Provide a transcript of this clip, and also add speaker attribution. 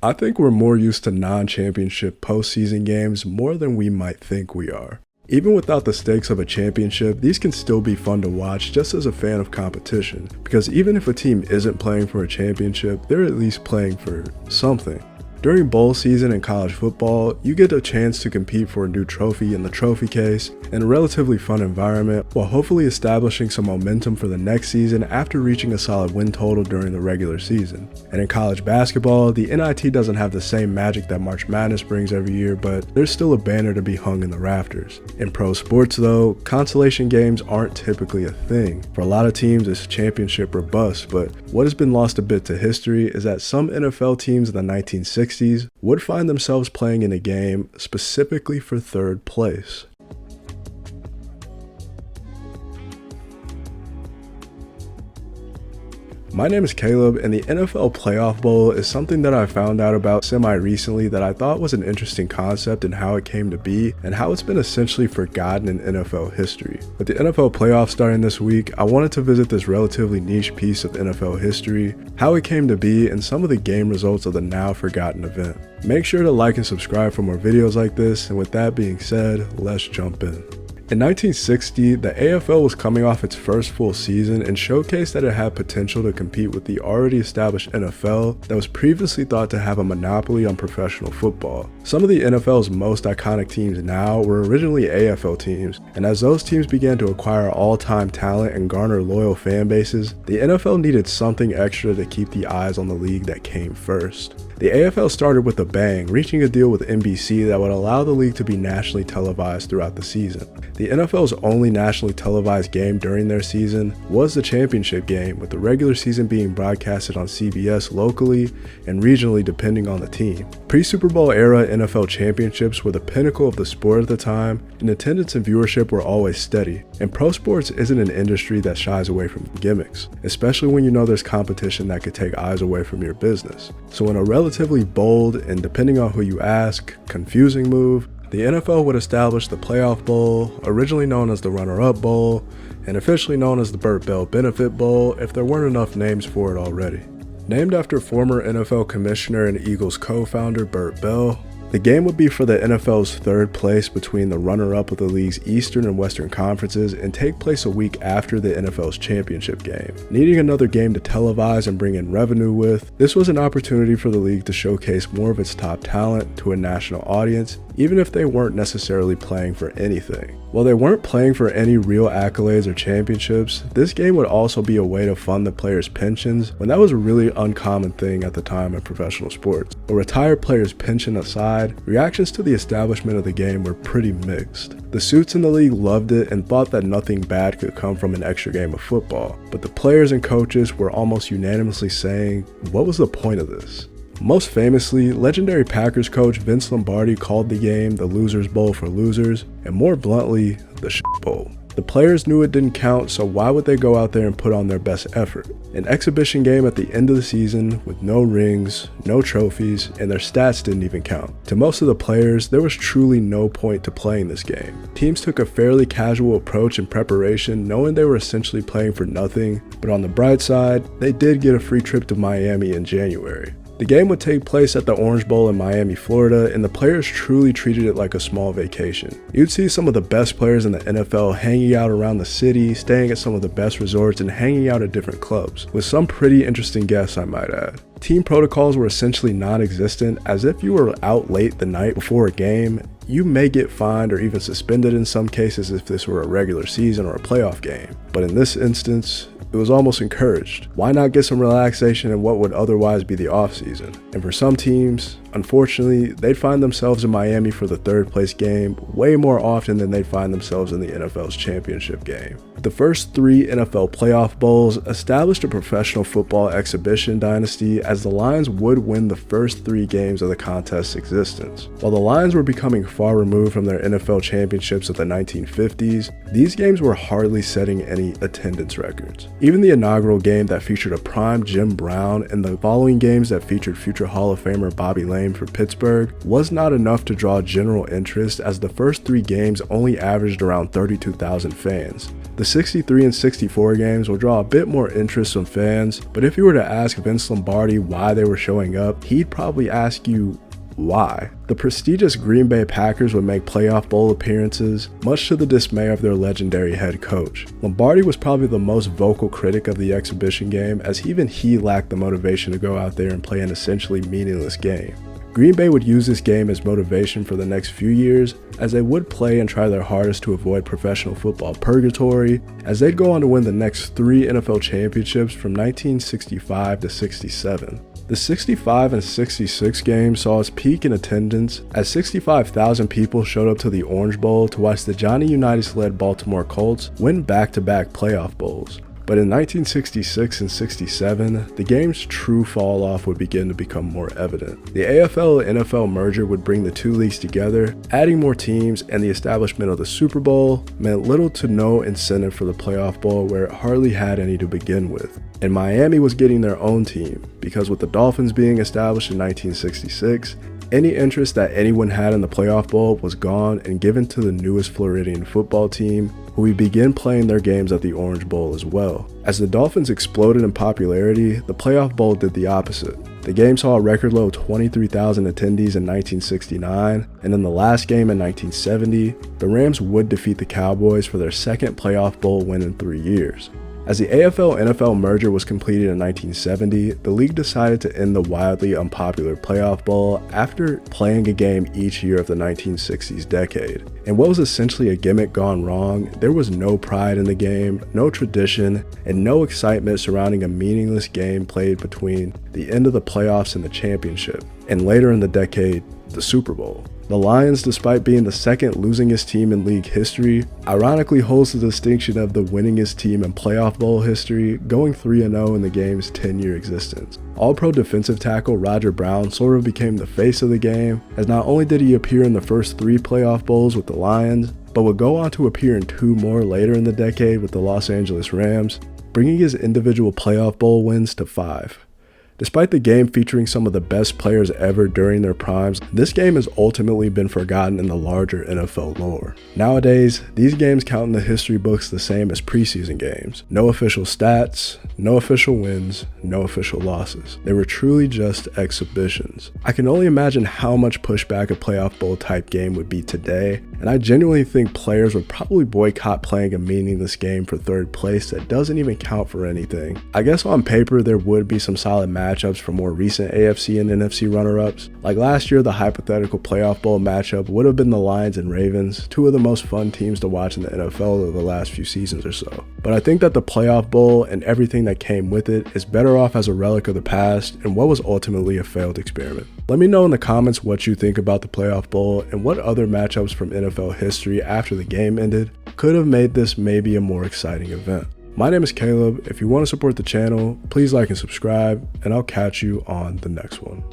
Speaker 1: I think we're more used to non-championship postseason games more than we might think we are. Even without the stakes of a championship, these can still be fun to watch just as a fan of competition, because even if a team isn't playing for a championship, they're at least playing for something. During bowl season in college football, you get a chance to compete for a new trophy in the trophy case in a relatively fun environment, while hopefully establishing some momentum for the next season after reaching a solid win total during the regular season. And in college basketball, the NIT doesn't have the same magic that March Madness brings every year, but there's still a banner to be hung in the rafters. In pro sports though, consolation games aren't typically a thing. For a lot of teams, it's championship or bust, but what has been lost a bit to history is that some NFL teams in the 1960s would find themselves playing in a game specifically for third place. My name is Caleb, and the NFL Playoff Bowl is something that I found out about semi-recently that I thought was an interesting concept in how it came to be and how it's been essentially forgotten in NFL history. With the NFL playoffs starting this week, I wanted to visit this relatively niche piece of NFL history, how it came to be, and some of the game results of the now forgotten event. Make sure to like and subscribe for more videos like this, and with that being said, let's jump in. In 1960, the AFL was coming off its first full season and showcased that it had potential to compete with the already established NFL that was previously thought to have a monopoly on professional football. Some of the NFL's most iconic teams now were originally AFL teams, and as those teams began to acquire all-time talent and garner loyal fan bases, the NFL needed something extra to keep the eyes on the league that came first. The AFL started with a bang, reaching a deal with NBC that would allow the league to be nationally televised throughout the season. The NFL's only nationally televised game during their season was the championship game, with the regular season being broadcasted on CBS locally and regionally depending on the team. Pre-Super Bowl era NFL championships were the pinnacle of the sport at the time, and attendance and viewership were always steady. And pro sports isn't an industry that shies away from gimmicks, especially when you know there's competition that could take eyes away from your business. So in a relatively bold and, depending on who you ask, confusing move, the NFL would establish the Playoff Bowl, originally known as the Runner-Up Bowl, and officially known as the Burt Bell Benefit Bowl if there weren't enough names for it already. Named after former NFL Commissioner and Eagles co-founder Burt Bell, the game would be for the NFL's third place between the runner-up of the league's Eastern and Western conferences and take place a week after the NFL's championship game. Needing another game to televise and bring in revenue with, this was an opportunity for the league to showcase more of its top talent to a national audience, even if they weren't necessarily playing for anything. While they weren't playing for any real accolades or championships, this game would also be a way to fund the players' pensions when that was a really uncommon thing at the time in professional sports. A retired player's pension aside, reactions to the establishment of the game were pretty mixed. The suits in the league loved it and thought that nothing bad could come from an extra game of football, but the players and coaches were almost unanimously saying, what was the point of this? Most famously, legendary Packers coach Vince Lombardi called the game the Losers Bowl for losers, and more bluntly, the shit bowl. The players knew it didn't count, so why would they go out there and put on their best effort? An exhibition game at the end of the season with no rings, no trophies, and their stats didn't even count. To most of the players, there was truly no point to playing this game. Teams took a fairly casual approach in preparation, knowing they were essentially playing for nothing, but on the bright side, they did get a free trip to Miami in January. The game would take place at the Orange Bowl in Miami, Florida, and the players truly treated it like a small vacation. You'd see some of the best players in the NFL hanging out around the city, staying at some of the best resorts, and hanging out at different clubs, with some pretty interesting guests, I might add. Team protocols were essentially non-existent, as if you were out late the night before a game, you may get fined or even suspended in some cases if this were a regular season or a playoff game. But in this instance, it was almost encouraged. Why not get some relaxation in what would otherwise be the off-season? And for some teams, unfortunately, they'd find themselves in Miami for the third place game way more often than they'd find themselves in the NFL's championship game. The first three NFL playoff bowls established a professional football exhibition dynasty, as the Lions would win the first three games of the contest's existence. While the Lions were becoming far removed from their NFL championships of the 1950s, these games were hardly setting any attendance records. Even the inaugural game that featured a prime Jim Brown and the following games that featured future Hall of Famer Bobby Lane for Pittsburgh was not enough to draw general interest, as the first three games only averaged around 32,000 fans. The 63 and 64 games will draw a bit more interest from fans, but if you were to ask Vince Lombardi why they were showing up, he'd probably ask you, why? The prestigious Green Bay Packers would make playoff bowl appearances, much to the dismay of their legendary head coach. Lombardi was probably the most vocal critic of the exhibition game, as even he lacked the motivation to go out there and play an essentially meaningless game. Green Bay would use this game as motivation for the next few years, as they would play and try their hardest to avoid professional football purgatory, as they'd go on to win the next 3 NFL championships from 1965 to 67. The 65 and 66 games saw its peak in attendance, as 65,000 people showed up to the Orange Bowl to watch the Johnny Unitas-led Baltimore Colts win back-to-back playoff bowls. But in 1966 and 67, the game's true fall off would begin to become more evident. The AFL-NFL merger would bring the two leagues together, adding more teams, and the establishment of the Super Bowl meant little to no incentive for the playoff bowl, where it hardly had any to begin with. And Miami was getting their own team, because with the Dolphins being established in 1966, any interest that anyone had in the playoff bowl was gone and given to the newest Floridian football team, who would begin playing their games at the Orange Bowl as well. As the Dolphins exploded in popularity, the playoff bowl did the opposite. The game saw a record low of 23,000 attendees in 1969, and in the last game in 1970, the Rams would defeat the Cowboys for their second playoff bowl win in 3 years. As the AFL-NFL merger was completed in 1970, the league decided to end the wildly unpopular playoff bowl after playing a game each year of the 1960s decade. And what was essentially a gimmick gone wrong, there was no pride in the game, no tradition, and no excitement surrounding a meaningless game played between the end of the playoffs and the championship, and later in the decade, the Super Bowl. The Lions, despite being the second losingest team in league history, ironically holds the distinction of the winningest team in playoff bowl history, going 3-0 in the game's 10-year existence. All-Pro defensive tackle Roger Brown sort of became the face of the game, as not only did he appear in the first 3 playoff bowls with the Lions, but would go on to appear in 2 more later in the decade with the Los Angeles Rams, bringing his individual playoff bowl wins to 5. Despite the game featuring some of the best players ever during their primes, this game has ultimately been forgotten in the larger NFL lore. Nowadays, these games count in the history books the same as preseason games. No official stats, no official wins, no official losses. They were truly just exhibitions. I can only imagine how much pushback a playoff bowl type game would be today, and I genuinely think players would probably boycott playing a meaningless game for third place that doesn't even count for anything. I guess on paper there would be some solid matchups for more recent AFC and NFC runner-ups. Like last year, the hypothetical playoff bowl matchup would have been the Lions and Ravens, 2 of the most fun teams to watch in the NFL over the last few seasons or so. But I think that the playoff bowl and everything that came with it is better off as a relic of the past and what was ultimately a failed experiment. Let me know in the comments what you think about the playoff bowl and what other matchups from NFL history after the game ended could have made this maybe a more exciting event. My name is Caleb. If you want to support the channel, please like and subscribe, and I'll catch you on the next one.